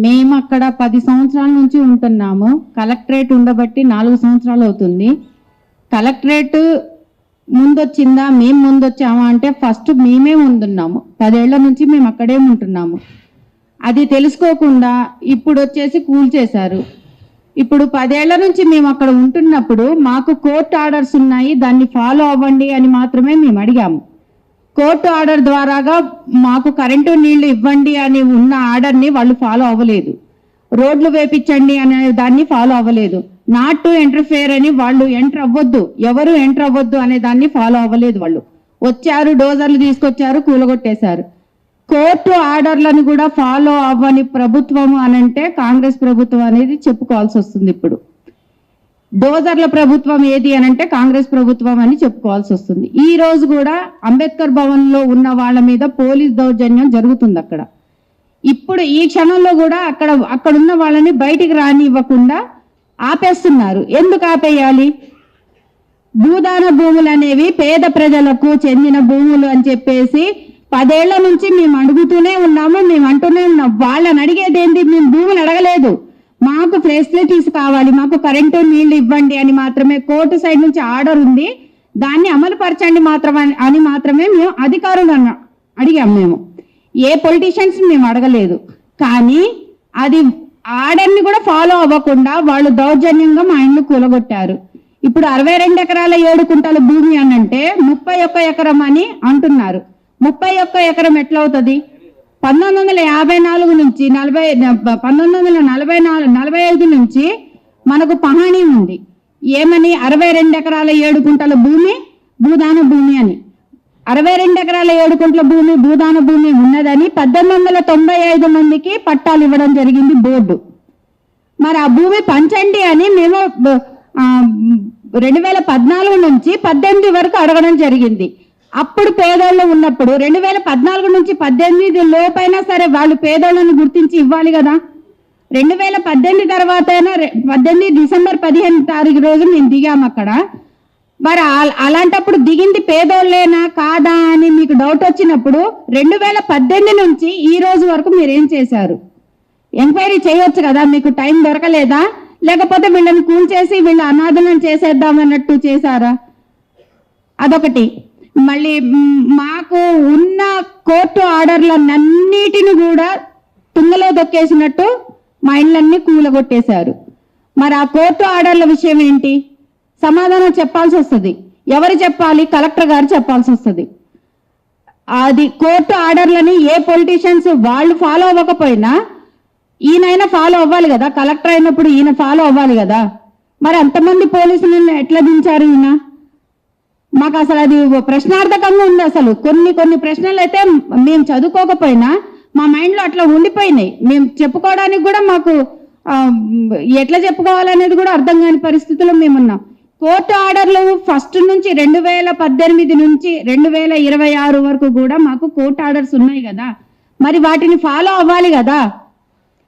మేము అక్కడ 10 సంవత్సరాల నుంచి ఉంటున్నాము. కలెక్టరేట్ ఉండబట్టి 4 సంవత్సరాలు అవుతుంది. కలెక్టరేట్ ముందొచ్చిందా మేము ముందొచ్చామా అంటే ఫస్ట్ మేమే ముందున్నాము. 10 ఏళ్ల నుంచి మేము అక్కడే ఉంటున్నాము. అది తెలుసుకోకుండా ఇప్పుడు వచ్చేసి కూల్చేశారు. ఇప్పుడు 10 ఏళ్ల నుంచి మేము అక్కడ ఉంటున్నప్పుడు మాకు కోర్టు ఆర్డర్స్ ఉన్నాయి, దాన్ని ఫాలో అవ్వండి అని మాత్రమే మేము అడిగాము. కోర్టు ఆర్డర్ ద్వారాగా మాకు కరెంటు నీళ్లు ఇవ్వండి అని ఉన్న ఆర్డర్ని వాళ్ళు ఫాలో అవ్వలేదు. రోడ్లు వేపించండి అనే దాన్ని ఫాలో అవ్వలేదు. నాట్ టు ఎంటర్ఫేర్ అని వాళ్ళు ఎంటర్ అవ్వద్దు, ఎవరు ఎంటర్ అవ్వద్దు అనే దాన్ని ఫాలో అవ్వలేదు. వాళ్ళు వచ్చారు, డోజర్లు తీసుకొచ్చారు, కూలగొట్టేశారు. కోర్టు ఆర్డర్లను కూడా ఫాలో అవ్వని ప్రభుత్వం అనంటే కాంగ్రెస్ ప్రభుత్వం అనేది చెప్పుకోవాల్సి వస్తుంది. ఇప్పుడు డోజర్ల ప్రభుత్వం ఏది అనంటే కాంగ్రెస్ ప్రభుత్వం అని చెప్పుకోవాల్సి వస్తుంది. ఈ రోజు కూడా అంబేద్కర్ భవన్ లో ఉన్న వాళ్ళ మీద పోలీస్ దౌర్జన్యం జరుగుతుంది. అక్కడ ఇప్పుడు ఈ క్షణంలో కూడా అక్కడున్న వాళ్ళని బయటికి రానివ్వకుండా ఆపేస్తున్నారు. ఎందుకు ఆపేయాలి? భూదాన భూములు అనేవి పేద ప్రజలకు చెందిన భూములు అని చెప్పేసి 10 ఏళ్ల నుంచి మేము అడుగుతూనే ఉన్నాము, మేము అంటూనే ఉన్నాం. వాళ్ళని అడిగేది ఏంటి? మేము భూములు అడగలేదు, మాకు ఫెసిలిటీస్ కావాలి, మాకు కరెంటు నీళ్లు ఇవ్వండి అని మాత్రమే కోర్టు సైడ్ నుంచి ఆర్డర్ ఉంది, దాన్ని అమలు పరచండి అని మాత్రమే మేము అధికారులను అడిగాం. మేము ఏ పొలిటీషియన్స్ మేము అడగలేదు. కానీ అది ఆర్డర్ని కూడా ఫాలో అవ్వకుండా వాళ్ళు దౌర్జన్యంగా మా ఇండ్లు కూలగొట్టారు. ఇప్పుడు 62 ఎకరాల 7 కుంటల భూమి అనంటే 31 ఎకరం అని అంటున్నారు. 31 ఎకరం ఎట్లా అవుతుంది? 1954 నుంచి 1945 నుంచి మనకు పహాణి ఉంది. ఏమని? 62 ఎకరాల 7 కుంటల భూమి భూదాన భూమి అని. 62 ఎకరాల 7 కుంటల భూమి భూదాన భూమి ఉన్నదని 1895 మందికి పట్టాలు ఇవ్వడం జరిగింది బోర్డు. మరి ఆ భూమి పంచండి అని మేము 2014 నుంచి 18 వరకు అడగడం జరిగింది. అప్పుడు పేదోళ్ళు ఉన్నప్పుడు 2014 నుంచి 18 లోపైనా సరే వాళ్ళు పేదోళ్ళని గుర్తించి ఇవ్వాలి కదా. 2018 తర్వాత 18 డిసెంబర్ 15 తారీఖు రోజు మేము దిగాము అక్కడ. మరి అలాంటప్పుడు దిగింది పేదోళ్ళేనా కాదా అని మీకు డౌట్ వచ్చినప్పుడు 2018 నుంచి ఈ రోజు వరకు మీరు ఏం చేశారు? ఎంక్వైరీ చేయొచ్చు కదా, మీకు టైం దొరకలేదా? లేకపోతే వీళ్ళని కూల్చేసి వీళ్ళ అనాథనం చేసేద్దామన్నట్టు చేశారా? అదొకటి. మళ్ళీ మాకు ఉన్న కోర్టు ఆర్డర్లన్నిటిని కూడా తుంగలో దొక్కేసినట్టు మా ఇళ్ళన్నీ కూలగొట్టేశారు. మరి ఆ కోర్టు ఆర్డర్ల విషయం ఏంటి? సమాధానం చెప్పాల్సి వస్తుంది. ఎవరు చెప్పాలి? కలెక్టర్ గారు చెప్పాల్సి వస్తుంది. అది కోర్టు ఆర్డర్లని ఏ పొలిటీషియన్స్ వాళ్ళు ఫాలో అవ్వకపోయినా ఈయనైనా ఫాలో అవ్వాలి కదా. కలెక్టర్ అయినప్పుడు ఈయన ఫాలో అవ్వాలి కదా. మరి అంతమంది పోలీసులను ఎట్లా దించారు ఈయన? మాకు అసలు అది ప్రశ్నార్థకంగా ఉంది. అసలు కొన్ని ప్రశ్నలు అయితే మేము చదువుకోకపోయినా మా మైండ్లో అట్లా ఉండిపోయినాయి. మేము చెప్పుకోవడానికి కూడా మాకు ఎట్లా చెప్పుకోవాలనేది కూడా అర్థం కాని పరిస్థితుల్లో మేమున్నాం. కోర్టు ఆర్డర్లు ఫస్ట్ నుంచి 2018 నుంచి 2026 వరకు కూడా మాకు కోర్టు ఆర్డర్స్ ఉన్నాయి కదా. మరి వాటిని ఫాలో అవ్వాలి కదా.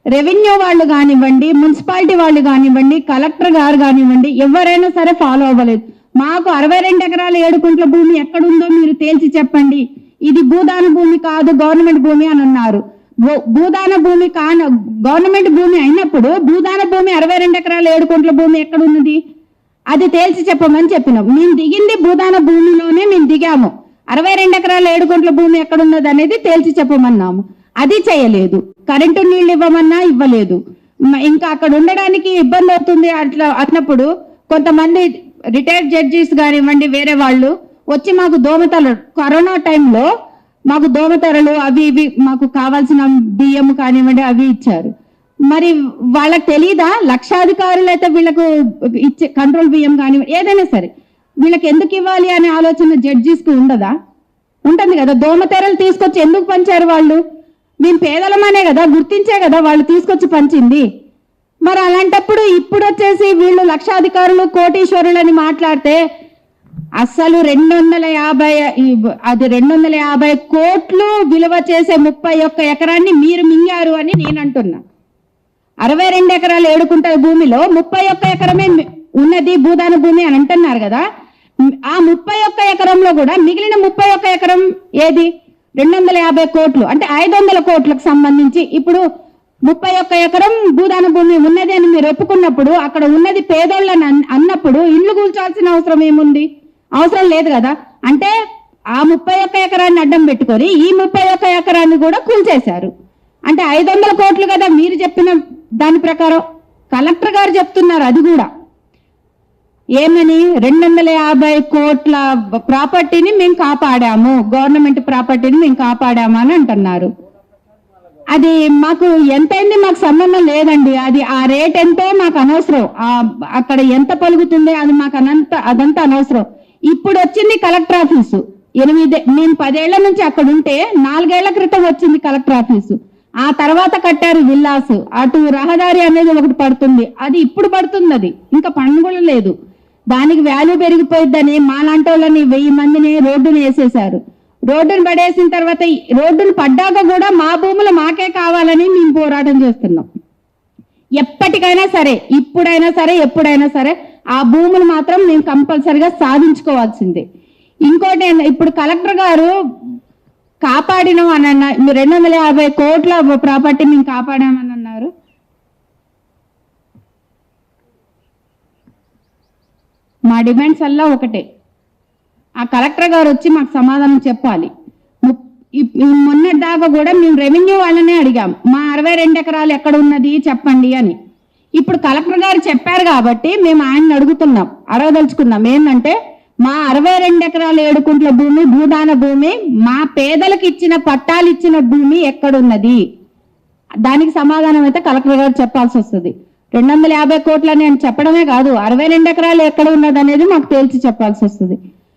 రెవెన్యూ వాళ్ళు కానివ్వండి, మున్సిపాలిటీ వాళ్ళు కానివ్వండి, కలెక్టర్ గారు కానివ్వండి, ఎవరైనా సరే ఫాలో అవ్వలేదు. మాకు 62 ఎకరాల 7 కుంట్ల భూమి ఎక్కడుందో మీరు తేల్చి చెప్పండి. ఇది భూదాన భూమి కాదు, గవర్నమెంట్ భూమి అని అన్నారు. భూదాన భూమి గవర్నమెంట్ భూమి అయినప్పుడు భూదాన భూమి 62 ఎకరాల 7 కుంట్ల భూమి ఎక్కడున్నది? అది తేల్చి చెప్పమని చెప్పినాం. మేము దిగింది భూదాన భూమిలోనే మేము దిగాము. 62 ఎకరాల 7 కుంట్ల భూమి ఎక్కడున్నది అనేది తేల్చి చెప్పమన్నాము. అది చేయలేదు. కరెంటు నీళ్ళు ఇవ్వమన్నా ఇవ్వలేదు. ఇంకా అక్కడ ఉండడానికి ఇబ్బంది అవుతుంది. అట్లప్పుడు కొంతమంది రిటైర్డ్ జడ్జెస్ కానివ్వండి, వేరే వాళ్ళు వచ్చి మాకు దోమతెరలు, కరోనా టైంలో మాకు దోమతెరలు అవి ఇవి మాకు కావాల్సిన బియ్యం కానివ్వండి అవి ఇచ్చారు. మరి వాళ్ళకి తెలీదా? లక్షాధికారులు అయితే వీళ్ళకు ఇచ్చే కంట్రోల్ బియ్యం కానివ్వండి ఏదైనా సరే వీళ్ళకి ఎందుకు ఇవ్వాలి అనే ఆలోచన జడ్జిస్కి ఉండదా? ఉంటుంది కదా. దోమతెరలు తీసుకొచ్చి ఎందుకు పంచారు వాళ్ళు? మేము పేదలమనే కదా, గుర్తించే కదా వాళ్ళు తీసుకొచ్చి పంచింది. మరి అలాంటప్పుడు ఇప్పుడు వచ్చేసి వీళ్ళు లక్షాధికారులు కోటీశ్వరులని మాట్లాడితే అసలు 250 కోట్లు విలువ చేసే 31 ఎకరాన్ని మీరు మింగారు అని నేను అంటున్నా. 62 ఎకరాల 7 కుంటల భూమిలో 31 ఎకరమే ఉన్నది భూదాన భూమి అని అంటున్నారు కదా. ఆ 31 ఎకరంలో కూడా మిగిలిన 31 ఎకరం ఏది? 250 కోట్లు అంటే 500 కోట్లకు సంబంధించి ఇప్పుడు 31 ఎకరం భూదాన భూమి ఉన్నది అని మీరు ఒప్పుకున్నప్పుడు అక్కడ ఉన్నది పేదోళ్ళని అన్నప్పుడు ఇల్లు కూల్చాల్సిన అవసరం ఏముంది? అవసరం లేదు కదా. అంటే ఆ 31 ఎకరాన్ని అడ్డం పెట్టుకొని ఈ 31 ఎకరాన్ని కూడా కూల్చేశారు. అంటే 500 కోట్లు కదా మీరు చెప్పిన దాని ప్రకారం. కలెక్టర్ గారు చెప్తున్నారు అది కూడా ఏమని, 250 కోట్ల ప్రాపర్టీని మేము కాపాడాము, గవర్నమెంట్ ప్రాపర్టీని మేము కాపాడాము అని అంటున్నారు. అది మాకు ఎంతైంది మాకు సంబంధం లేదండి. అది ఆ రేట్ ఎంతో మాకు అనవసరం, అక్కడ ఎంత పలుకుతుంది అది మాకు అదంతా అనవసరం. ఇప్పుడు వచ్చింది కలెక్టర్ ఆఫీసు. మేము 10 ఏళ్ల నుంచి అక్కడ ఉంటే 4 ఏళ్ల క్రితం వచ్చింది కలెక్టర్ ఆఫీసు. ఆ తర్వాత కట్టారు విల్లాస్. అటు రహదారి అనేది ఒకటి పడుతుంది, అది ఇప్పుడు పడుతుంది, అది ఇంకా పన్ను కూడా లేదు. దానికి వాల్యూ పెరిగిపోయిద్దని మాలాంటి వాళ్ళని 1000 మందిని రోడ్డును వేసేశారు. రోడ్డును పడేసిన తర్వాత రోడ్డును పడ్డాక కూడా మా భూములు మాకే కావాలని మేము పోరాటం చేస్తున్నాం. ఎప్పటికైనా సరే, ఇప్పుడైనా సరే, ఎప్పుడైనా సరే ఆ భూములు మాత్రం మేము కంపల్సరిగా సాధించుకోవాల్సిందే. ఇంకోటి, ఇప్పుడు కలెక్టర్ గారు కాపాడినాం అని అన్న, 250 కోట్ల ప్రాపర్టీ మేము కాపాడామని అన్నారు. మా డిమాండ్స్ అలా ఒకటే, ఆ కలెక్టర్ గారు వచ్చి మాకు సమాధానం చెప్పాలి. మొన్నటి దాకా కూడా మేము రెవెన్యూ వాళ్ళనే అడిగాం, మా 62 ఎకరాలు ఎక్కడ ఉన్నది చెప్పండి అని. ఇప్పుడు కలెక్టర్ గారు చెప్పారు కాబట్టి మేము ఆయన్ని అడగదలుచుకున్నాం ఏంటంటే, మా 62 ఎకరాల 7 కుంట్ల భూమి భూదాన భూమి, మా పేదలకు ఇచ్చిన పట్టాలు ఇచ్చిన భూమి ఎక్కడున్నది, దానికి సమాధానం అయితే కలెక్టర్ గారు చెప్పాల్సి వస్తుంది. 250 కోట్లని అని చెప్పడమే కాదు, 62 ఎకరాలు ఎక్కడ ఉన్నది అనేది మాకు తేల్చి చెప్పాల్సి వస్తుంది.